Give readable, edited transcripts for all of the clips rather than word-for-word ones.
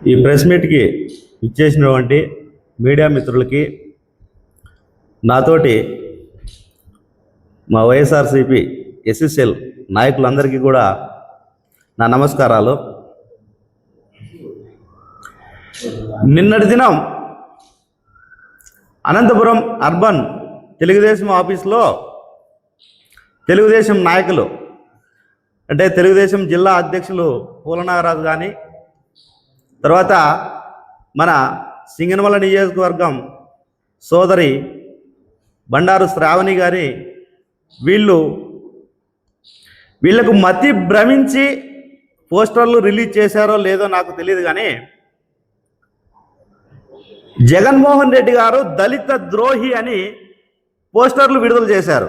ఈ ప్రెస్ మీట్కి ఇచ్చేసినటువంటి మీడియా మిత్రులకి, నాతోటి మా వైఎస్ఆర్సీపీ ఎస్ఎస్ఎల్ నాయకులందరికీ కూడా నా నమస్కారాలు. నిన్నటి దినం అనంతపురం అర్బన్ తెలుగుదేశం ఆఫీస్లో తెలుగుదేశం నాయకులు, అంటే తెలుగుదేశం జిల్లా అధ్యక్షులు పూలనాగరాజు కానీ, తర్వాత మన సింగనమల నియోజకవర్గం సోదరి బండారు శ్రావణి గారి వీళ్ళకు మతి భ్రమించి పోస్టర్లు రిలీజ్ చేశారో లేదో నాకు తెలియదు, కానీ జగన్మోహన్ రెడ్డి గారు దళిత ద్రోహి అని పోస్టర్లు విడుదల చేశారు.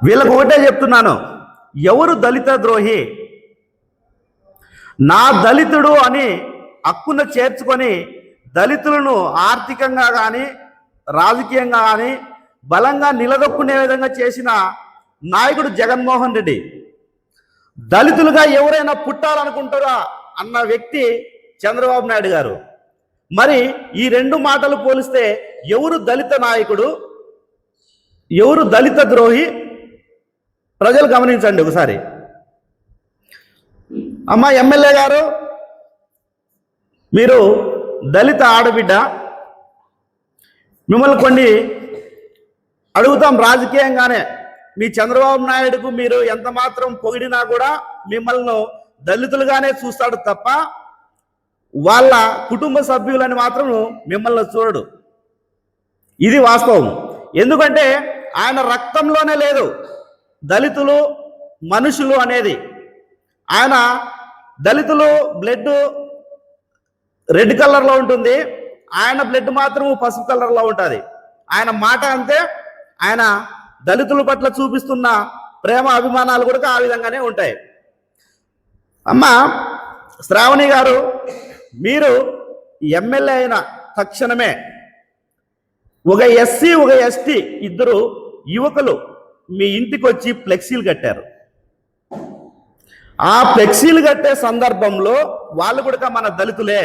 వీళ్ళకు ఒకటే చెప్తున్నాను, ఎవరు దళిత ద్రోహి? నా దళితుడు అని హక్కున చేర్చుకొని దళితులను ఆర్థికంగా కానీ రాజకీయంగా కానీ బలంగా నిలదొక్కునే విధంగా చేసిన నాయకుడు జగన్మోహన్ రెడ్డి. దళితులుగా ఎవరైనా పుట్టాలనుకుంటారా అన్న వ్యక్తి చంద్రబాబు నాయుడు గారు. మరి ఈ రెండు మాటలు పోలిస్తే ఎవరు దళిత నాయకుడు, ఎవరు దళిత ద్రోహి? ప్రజలు గమనించండి ఒకసారి. అమ్మ ఎమ్మెల్యే గారు, మీరు దళిత ఆడబిడ్డ, మిమ్మల్ని కొన్ని అడుగుతాం రాజకీయంగానే. మీ చంద్రబాబు నాయుడుకు మీరు ఎంత మాత్రం పొగిడినా కూడా మిమ్మల్ని దళితులుగానే చూస్తాడు తప్ప వాళ్ళ కుటుంబ సభ్యులని మాత్రం మిమ్మల్ని చూడడు. ఇది వాస్తవం. ఎందుకంటే ఆయన రక్తంలోనే లేదు దళితులు మనుషులు అనేది. ఆయన దళితులు బ్లడ్ రెడ్ కలర్లో ఉంటుంది, ఆయన బ్లడ్ మాత్రం పసుపు కలర్లో ఉంటుంది. ఆయన మాట అంతే, ఆయన దళితుల పట్ల చూపిస్తున్న ప్రేమ అభిమానాలు కూడా ఆ విధంగానే ఉంటాయి. అమ్మ శ్రావణి గారు, మీరు ఎమ్మెల్యే అయిన తక్షణమే ఒక ఎస్సీ ఒక ఎస్టీ ఇద్దరు యువకులు మీ ఇంటికి వచ్చి ఫ్లెక్సీలు కట్టారు. ఆ ఫ్లెక్సీలు కట్టే సందర్భంలో వాళ్ళు కూడా మన దళితులే,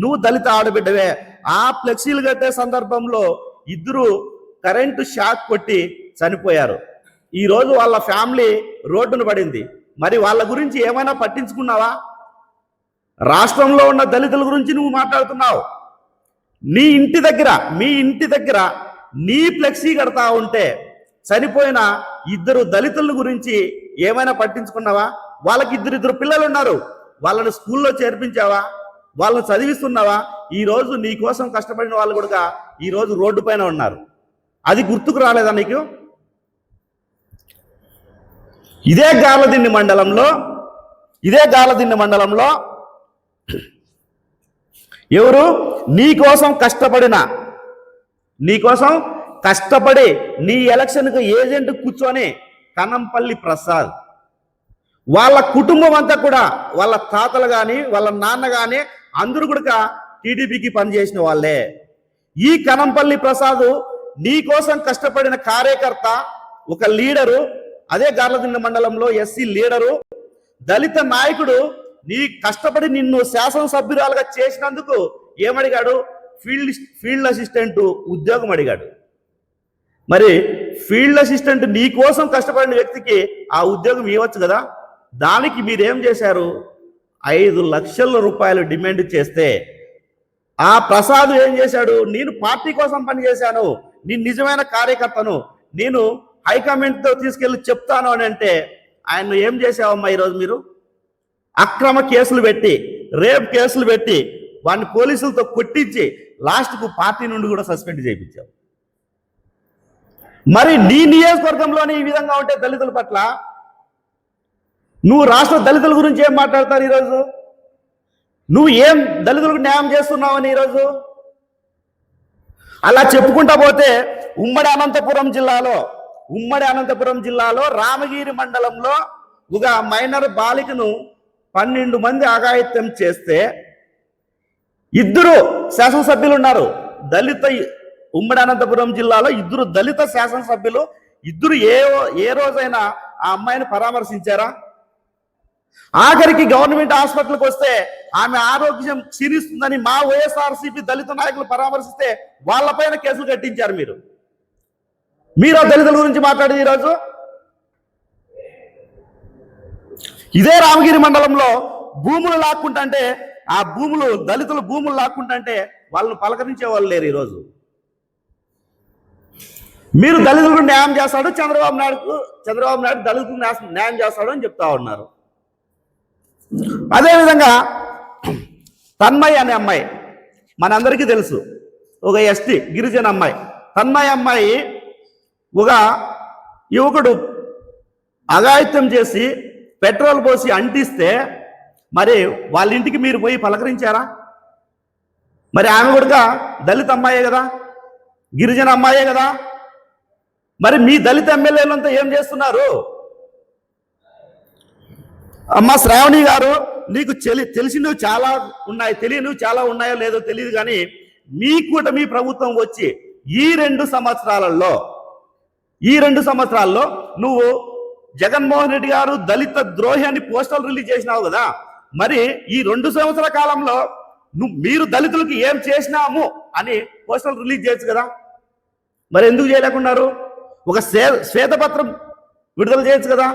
నువ్వు దళిత ఆడబిడ్డవే. ఆ ఫ్లెక్సీలు కట్టే సందర్భంలో ఇద్దరు కరెంటు షాక్ కొట్టి చనిపోయారు. ఈరోజు వాళ్ళ ఫ్యామిలీ రోడ్డును పడింది. మరి వాళ్ళ గురించి ఏమైనా పట్టించుకున్నావా? రాష్ట్రంలో ఉన్న దళితుల గురించి నువ్వు మాట్లాడుతున్నావు. మీ ఇంటి దగ్గర నీ ఫ్లెక్సీ కడతా ఉంటే చనిపోయిన ఇద్దరు దళితుల గురించి ఏమైనా పట్టించుకున్నావా? వాళ్ళకి ఇద్దరు పిల్లలు ఉన్నారు, వాళ్ళని స్కూల్లో చేర్పించావా? వాళ్ళని చదివిస్తున్నావా? ఈరోజు నీ కోసం కష్టపడిన వాళ్ళు కూడా ఈరోజు రోడ్డు పైన ఉన్నారు. అది గుర్తుకు రాలేదా నీకు? ఇదే గాలదిన్నె మండలంలో ఎవరు నీ కోసం కష్టపడి నీ ఎలక్షన్కు ఏజెంట్ కూర్చొని కనంపల్లి ప్రసాద్, వాళ్ళ కుటుంబం అంతా కూడా, వాళ్ళ తాతలు కానీ వాళ్ళ నాన్న కానీ అందరూ కూడా టీడీపీకి పనిచేసిన వాళ్ళే. ఈ కనంపల్లి ప్రసాద్ నీ కోసం కష్టపడిన కార్యకర్త, ఒక లీడరు, అదే గార్లదిన్నె మండలంలో ఎస్సీ లీడరు, దళిత నాయకుడు. నీ కష్టపడి నిన్ను శాసనసభ్యురాలుగా చేసినందుకు ఏమడిగాడు? ఫీల్డ్ అసిస్టెంట్ ఉద్యోగం అడిగాడు. మరి ఫీల్డ్ అసిస్టెంట్ నీ కోసం కష్టపడిన వ్యక్తికి ఆ ఉద్యోగం ఇవ్వచ్చు కదా. దానికి మీరేం చేశారు? 5 లక్షల రూపాయలు డిమాండ్ చేస్తే ఆ ప్రసాద్ ఏం చేశాడు? నేను పార్టీ కోసం పనిచేశాను, నేను నిజమైన కార్యకర్తను, నేను హైకమాండ్తో తీసుకెళ్ళి చెప్తాను అని అంటే ఆయన్ను ఏం చేశావమ్మా? ఈరోజు మీరు అక్రమ కేసులు పెట్టి, రేప్ కేసులు పెట్టి, వాడిని పోలీసులతో కొట్టించి లాస్ట్కు పార్టీ నుండి కూడా సస్పెండ్ చేయించావు. మరి నీ నియోజకవర్గంలోనే ఈ విధంగా ఉంటే దళితుల పట్ల నువ్వు రాష్ట్ర దళితుల గురించి ఏం మాట్లాడతారు? ఈరోజు నువ్వు ఏం దళితులకు న్యాయం చేస్తున్నావని ఈరోజు అలా చెప్పుకుంటా పోతే ఉమ్మడి అనంతపురం జిల్లాలో రామగిరి మండలంలో ఒక మైనర్ బాలికను 12 మంది అఘాయిత్యం చేస్తే ఇద్దరు శాసనసభ్యులు ఉన్నారు. ఉమ్మడి అనంతపురం జిల్లాలో ఇద్దరు దళిత శాసనసభ్యులు, ఇద్దరు ఏ రోజైనా ఆ అమ్మాయిని పరామర్శించారా? ఆఖరికి గవర్నమెంట్ హాస్పిటల్కి వస్తే ఆమె ఆరోగ్యం క్షీణిస్తుందని మా వైఎస్ఆర్సీపీ దళిత నాయకులు పరామర్శిస్తే వాళ్ళపైన కేసులు కట్టించారు. మీరు ఆ దళితుల గురించి మాట్లాడేది ఈరోజు. ఇదే రామగిరి మండలంలో భూములు లాక్కుంటే, ఆ భూములు దళితుల భూములు లాక్కుంటే వాళ్ళని పలకరించే వాళ్ళు లేరు. ఈరోజు మీరు దళితులకు న్యాయం చేస్తాడు, చంద్రబాబు నాయుడు దళితులకు న్యాయం చేస్తాడు అని చెప్తా ఉన్నారు. అదేవిధంగా తన్మయ్ అనే అమ్మాయి మనందరికీ తెలుసు, ఒక ఎస్టీ గిరిజన అమ్మాయి. తన్మయ్ అమ్మాయి ఒక యువకుడు అఘాయిత్యం చేసి పెట్రోల్ పోసి అంటిస్తే మరి వాళ్ళ ఇంటికి మీరు పోయి పలకరించారా? మరి ఆమె కూడా దళిత అమ్మాయే కదా, గిరిజన అమ్మాయే కదా. మరి మీ దళిత ఎమ్మెల్యేలంతా ఏం చేస్తున్నారు? అమ్మ శ్రావణి గారు, నీకు తెలిసినవి చాలా ఉన్నాయి, తెలియనివి చాలా ఉన్నాయో లేదో తెలియదు, కానీ మీ కూటమి ప్రభుత్వం వచ్చి ఈ రెండు సంవత్సరాల్లో నువ్వు జగన్మోహన్ రెడ్డి గారు దళిత ద్రోహి అని పోస్టర్లు రిలీజ్ చేసినావు కదా. మరి ఈ 2 సంవత్సరాల కాలంలో మీరు దళితులకు ఏం చేసినాము అని పోస్టర్లు రిలీజ్ చేయొచ్చు కదా. మరి ఎందుకు చేయలేకున్నారు? ఒక శ్వేతపత్రం విడుదల చేయొచ్చు కదా.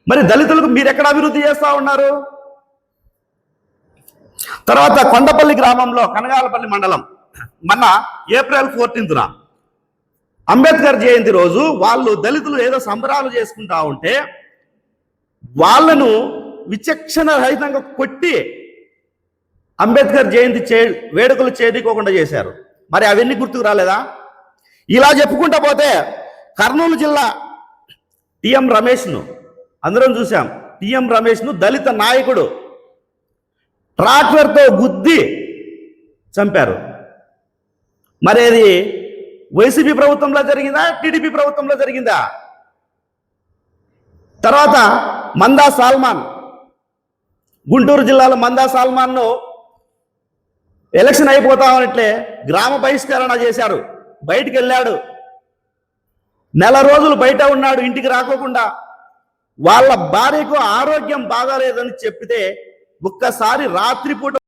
మరి దళితులకు మీరు ఎక్కడ అభివృద్ధి చేస్తా ఉన్నారు? తర్వాత కొండపల్లి గ్రామంలో కనగాలపల్లి మండలం మొన్న ఏప్రిల్ 14న అంబేద్కర్ జయంతి రోజు వాళ్ళు దళితులు ఏదో సంబరాలు చేసుకుంటా ఉంటే వాళ్ళను విచక్షణ రహితంగా కొట్టి అంబేద్కర్ జయంతి వేడుకలు చేరుకోకుండా చేశారు. మరి అవన్నీ గుర్తుకు రాలేదా? ఇలా చెప్పుకుంటా పోతే కర్నూలు జిల్లా టిఎం రమేష్ను అందరం చూసాం. టిఎం రమేష్ను దళిత నాయకుడు ట్రాక్టర్తో గుద్ది చంపారు. మరి అది వైసీపీ ప్రభుత్వంలో జరిగిందా, టీడీపీ ప్రభుత్వంలో జరిగిందా? తర్వాత మందా సాల్మాన్, గుంటూరు జిల్లాలో మందా సాల్మాన్ను ఎలక్షన్ అయిపోతామన్నట్లే గ్రామ బహిష్కరణ చేశారు. బయటికి వెళ్ళాడు, నెల రోజులు బయట ఉన్నాడు, ఇంటికి రాకోకుండా. వాళ్ళ భార్యకు ఆరోగ్యం బాగాలేదని చెప్తే ఒక్కసారి రాత్రిపూట